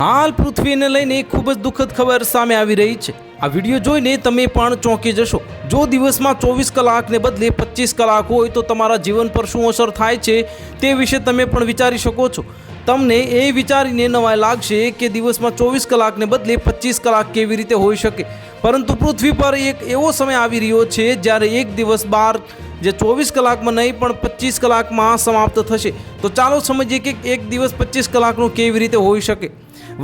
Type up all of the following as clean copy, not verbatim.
હાલ પૃથ્વીને લઈને ખૂબ જ દુઃખદ ખબર સામે આવી રહી છે। આ વિડીયો જોઈને તમે પણ ચોંકી જશો। જો દિવસમાં 24 કલાકને બદલે 25 કલાક હોય તો તમારા જીવન પર શું અસર થાય છે તે વિશે તમે પણ વિચારી શકો છો। તમને એ વિચારીને નવાઈ લાગશે કે દિવસમાં 24 કલાકને બદલે 25 કલાક કેવી રીતે હોઈ શકે, પરંતુ પૃથ્વી પર એક એવો સમય આવી રહ્યો છે જ્યારે એક દિવસ 24 કલાકમાં નહીં પણ 25 કલાકમાં સમાપ્ત થશે। તો ચાલો સમજીએ કે એક દિવસ 25 કલાકનો કેવી રીતે હોઈ શકે।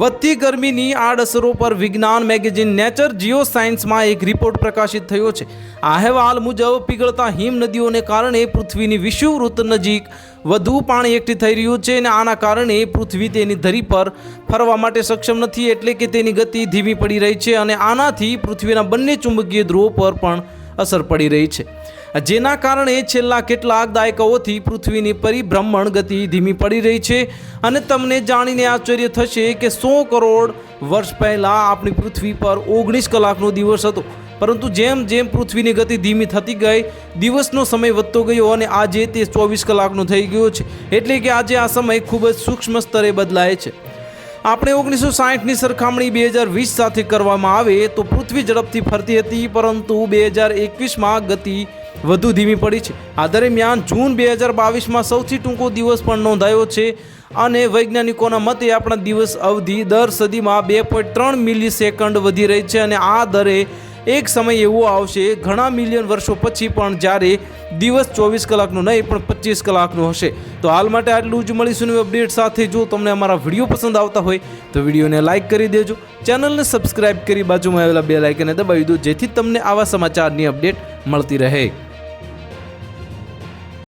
વધતી ગરમીની આડઅસરો પર વિજ્ઞાન મેગેઝિન નેચર જીઓસાયન્સમાં એક રિપોર્ટ પ્રકાશિત થયો છે। આ અહેવાલ મુજબ પીગળતા હિમ નદીઓને કારણે પૃથ્વીની વિષુવવૃત્ત નજીક વધુ પાણી એકઠી થઈ રહ્યું છે અને આના કારણે પૃથ્વી તેની ધરી પર ફરવા માટે સક્ષમ નથી, એટલે કે તેની ગતિ ધીમી પડી રહી છે અને આનાથી પૃથ્વીના બંને ચુંબકીય ધ્રુવો પર પણ અસર પડી રહી છે, જેના કારણે છેલ્લા કેટલાક દાયકાઓથી પૃથ્વીની પરિભ્રમણ ગતિ ધીમી પડી રહી છે। અને તમને જાણીને આશ્ચર્ય થશે કે 100 કરોડ વર્ષ પહેલાં આપણી પૃથ્વી પર 19 કલાકનો દિવસ હતો, પરંતુ જેમ જેમ પૃથ્વીની ગતિ ધીમી થતી ગઈ દિવસનો સમય વધતો ગયો અને આજે તે 24 કલાકનો થઈ ગયો છે, એટલે કે આજે આ સમય ખૂબ જ સૂક્ષ્મ સ્તરે બદલાય છે। આપણે 1960ની સરખામણી 2020 સાથે કરવામાં આવે તો પૃથ્વી ઝડપથી ફરતી હતી, પરંતુ 2021માં ગતિ વધુ ધીમી પડી છે। આ દરમિયાન જૂન 2022માં સૌથી ટૂંકો દિવસ પણ નોંધાયો છે અને વૈજ્ઞાનિકોના મતે આપણા દિવસ અવધિ દર સદીમાં 2.3 મિલિસેકન્ડ વધી રહી છે અને આ દરે એક સમય એવો આવશે ઘણા મિલિયન વર્ષો પછી પણ જ્યારે દિવસ 24 કલાકનો નહીં પણ 25 કલાકનો હશે। તો હાલ માટે આટલું જ, મળીશું નવી અપડેટ સાથે। જો તમને અમારા વિડીયો પસંદ આવતા હોય તો વિડીયોને લાઇક કરી દેજો, ચેનલને સબસ્ક્રાઇબ કરી બાજુમાં આવેલા બેલ આઇકનને દબાવી દો, જેથી તમને આવા સમાચારની અપડેટ મળતી રહે।